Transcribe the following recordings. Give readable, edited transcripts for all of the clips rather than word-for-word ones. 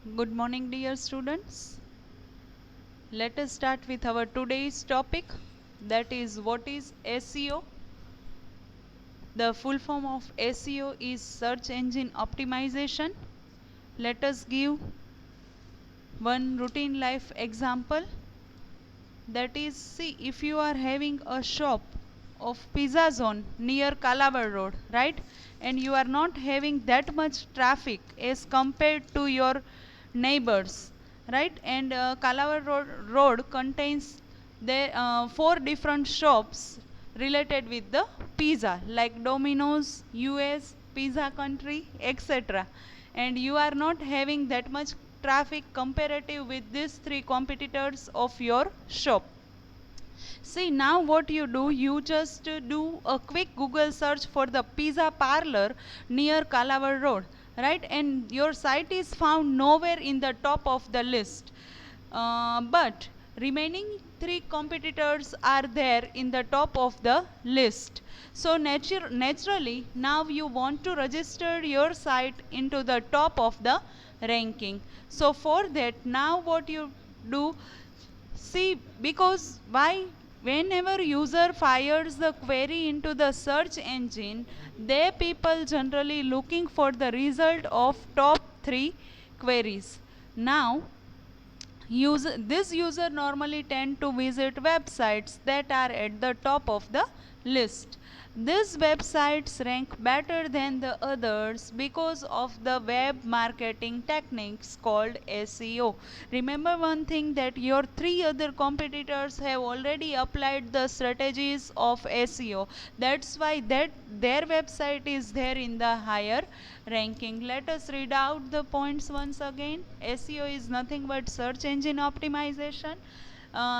Good morning, dear students. Let us start with our today's topic, that is what is SEO. The full form of SEO is search engine optimization. Let us give one routine life example. That is, see, if you are having a shop of Pizza Zone near Calabar Road, right, and you are not having that much traffic as compared to your neighbors, right, and Road contains the four different shops related with the pizza like Domino's, US, Pizza Country, etc. And you are not having that much traffic comparative with these three competitors of your shop. See, now what you do, you just do a quick Google search for the pizza parlor near Calabar Road, right, and your site is found nowhere in the top of the list. But remaining three competitors are there in the top of the list. So naturally now you want to register your site into the top of the ranking. So for that, now what you do, see, because why? Whenever user fires the query into the search engine, they people generally looking for the result of top three queries. Now, this user normally tend to visit websites that are at the top of the list. These websites rank better than the others because of the web marketing techniques called SEO. Remember one thing, that your three other competitors have already applied the strategies of SEO. That's why their website is there in the higher ranking. Let us read out the points once again. SEO is nothing but search engine optimization.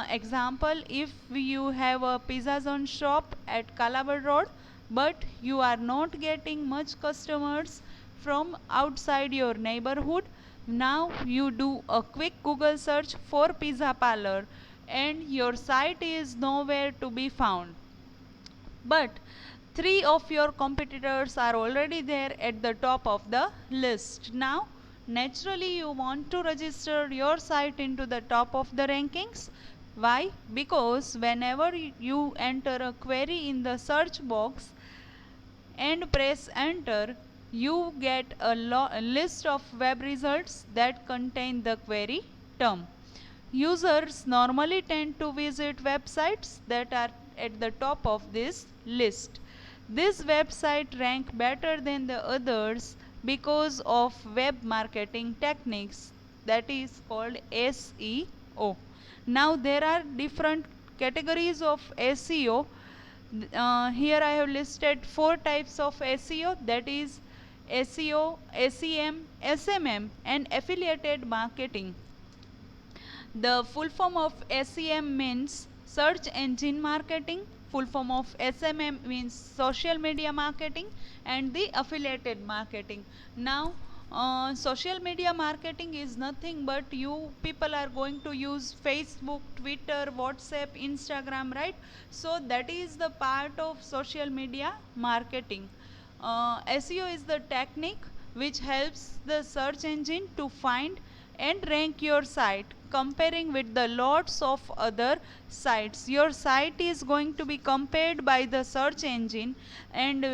Example, if you have a Pizza Zone shop at Calabar Road, but you are not getting much customers from outside your neighborhood, now you do a quick Google search for pizza parlor and your site is nowhere to be found. But three of your competitors are already there at the top of the list. Now, naturally, you want to register your site into the top of the rankings. Why? Because whenever you enter a query in the search box and press enter, you get a list of web results that contain the query term. Users normally tend to visit websites that are at the top of this list. This website rank better than the others because of web marketing techniques, that is called SEO. Now there are different categories of SEO. Here I have listed four types of SEO, that is SEO, SEM, SMM and affiliated marketing. The full form of SEM means search engine marketing, full form of SMM means social media marketing, and the affiliated marketing. Now, social media marketing is nothing but you people are going to use Facebook, Twitter, WhatsApp, Instagram, right? So that is the part of social media marketing. SEO is the technique which helps the search engine to find and rank your site comparing with the lots of other sites. Your site is going to be compared by the search engine, and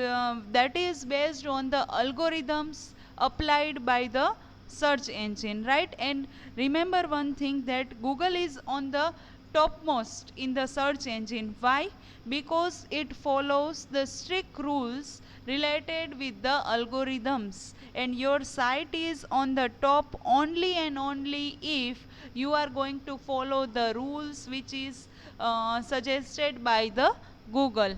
that is based on the algorithms applied by the search engine, right? And remember one thing, that Google is on the topmost in the search engine. Why? Because it follows the strict rules related with the algorithms, and your site is on the top only and only if you are going to follow the rules which is suggested by the Google.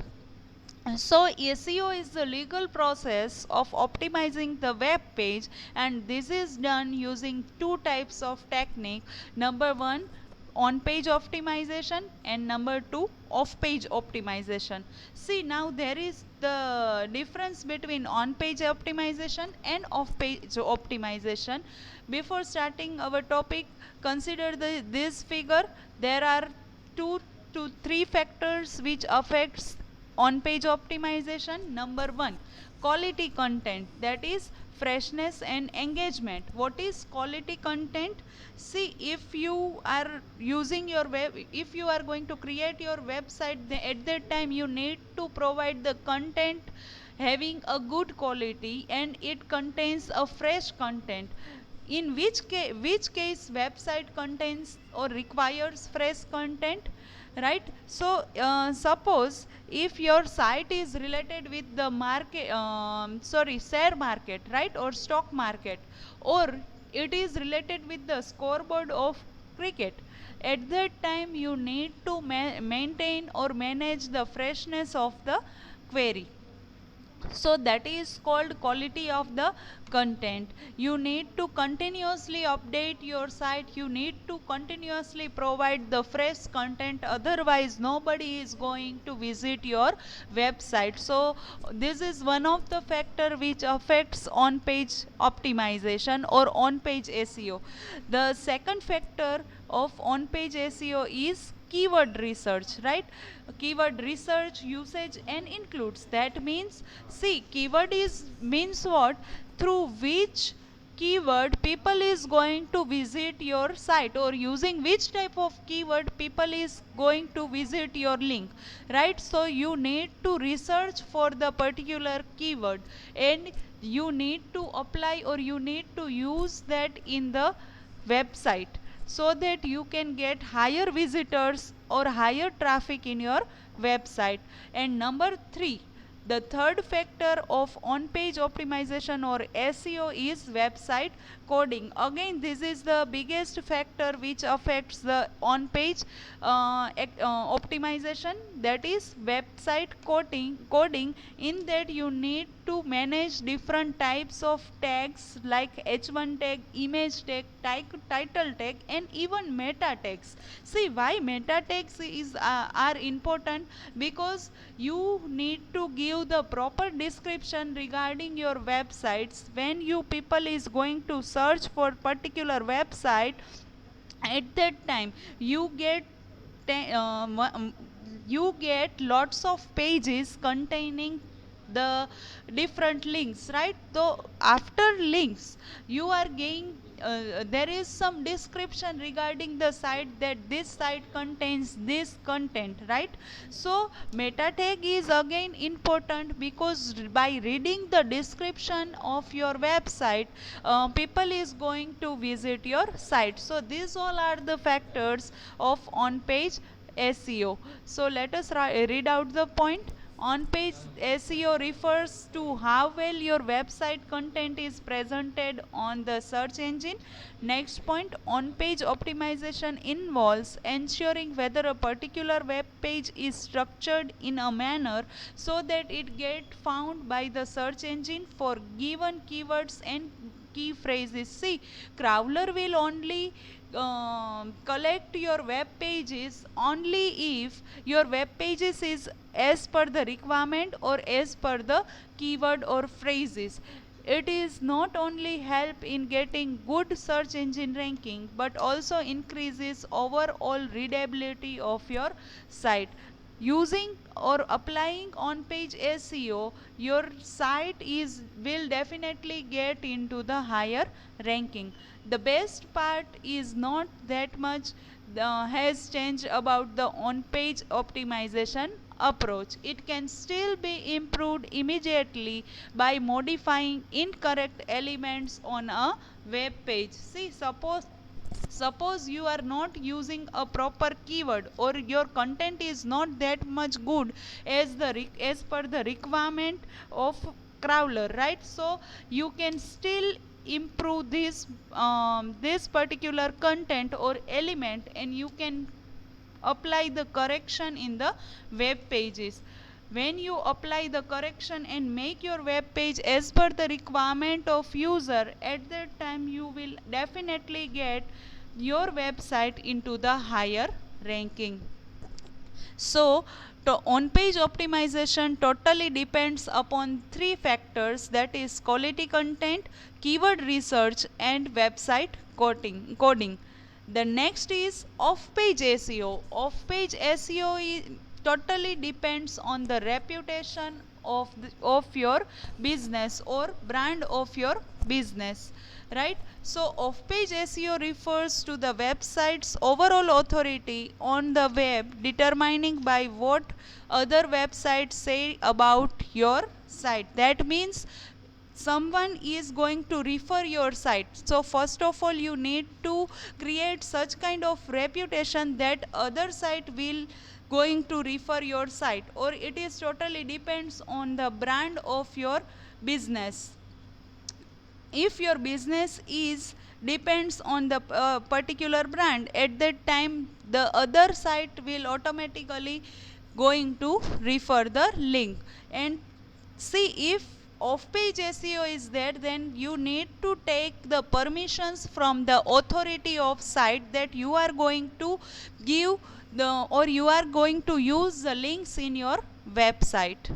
So SEO is the legal process of optimizing the web page, and this is done using two types of technique. Number one, on page optimization, and number two, off page optimization. See, now there is the difference between on page optimization and off page optimization. Before starting our topic, consider this figure. There are 2 to 3 factors which affects on page optimization. Number one, quality content, that is freshness and engagement. What is quality content? See, if you are using your web, if you are going to create your website, at that time you need to provide the content having a good quality and it contains a fresh content. In which case website contains or requires fresh content, right? So suppose if your site is related with the market, share market, right, or stock market, or it is related with the scoreboard of cricket, at that time you need to maintain or manage the freshness of the query. So that is called quality of the content. You need to continuously update your site, you need to continuously provide the fresh content, otherwise nobody is going to visit your website. So this is one of the factor which affects on page optimization or on page SEO. The second factor of on page SEO is keyword research, right? Keyword research usage and includes, that means, see, keyword is means what, through which keyword people is going to visit your site, or using which type of keyword people is going to visit your link, right? So you need to research for the particular keyword, and you need to apply or you need to use that in the website, so that you can get higher visitors or higher traffic in your website. And number 3, the third factor of on page optimization or SEO is website coding. Again, this is the biggest factor which affects the on page optimization, that is website coding. In that you need to manage different types of tags like H1 tag, image tag, title tag, and even meta tags. See, why meta tags are important? Because you need to give the proper description regarding your websites. When you people is going to search for particular website, at that time you get you get lots of pages containing the different links, right? So after links you are getting there is some description regarding the site, that this site contains this content, right? So meta tag is again important, because by reading the description of your website, people is going to visit your site. So these all are the factors of on page SEO. So let us read out the point. On page SEO refers to how well your website content is presented on the search engine. Next point, on page optimization involves ensuring whether a particular web page is structured in a manner so that it get found by the search engine for given keywords and key phrases. See, crawler will only collect your web pages only if your web pages is as per the requirement or as per the keyword or phrases. It is not only help in getting good search engine ranking, but also increases overall readability of your site. Using or applying on page SEO, your site is will definitely get into the higher ranking. The best part is not that much has changed about the on page optimization approach. It can still be improved immediately by modifying incorrect elements on a web page. See, suppose you are not using a proper keyword, or your content is not that much good as per the requirement of crawler, right? So you can still improve this particular content or element, and you can apply the correction in the web pages. When you apply the correction and make your web page as per the requirement of user, at that time you will definitely get your website into the higher ranking. So, on page optimization totally depends upon three factors, that is quality content, keyword research, and website coding. The next is off page SEO. Off page SEO totally depends on the reputation of your business or brand of your business, right? So off-page SEO refers to the website's overall authority on the web, determining by what other websites say about your site. That means someone is going to refer your site. So first of all, you need to create such kind of reputation that other site will going to refer your site, or it is totally depends on the brand of your business. If your business is depends on the particular brand, at that time the other site will automatically going to refer the link. And see, if off page SEO is there, then you need to take the permissions from the authority of site that you are going to give the, or you are going to use the links in your website.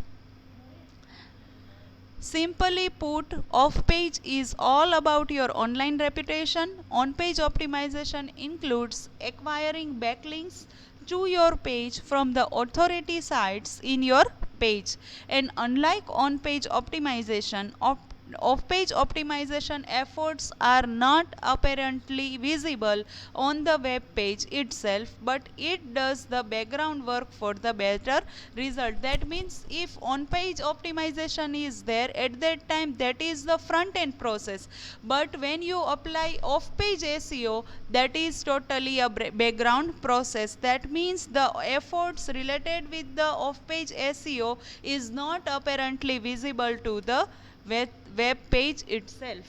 Simply put, off-page is all about your online reputation. On-page optimization includes acquiring backlinks to your page from the authority sites in your page. And unlike on-page optimization, off-page optimization efforts are not apparently visible on the web page itself, but it does the background work for the better result. That means if on-page optimization is there, at that time that is the front end process, but when you apply off-page SEO, that is totally a background process. That means the efforts related with the off-page SEO is not apparently visible to the web page itself.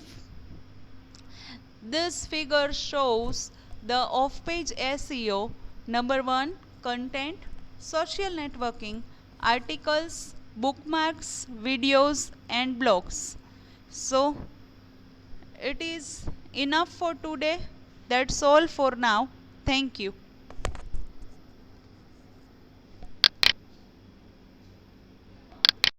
This figure shows the off-page SEO. Number 1, content, social networking, articles, bookmarks, videos and blogs. So it is enough for today. That's all for now. Thank you.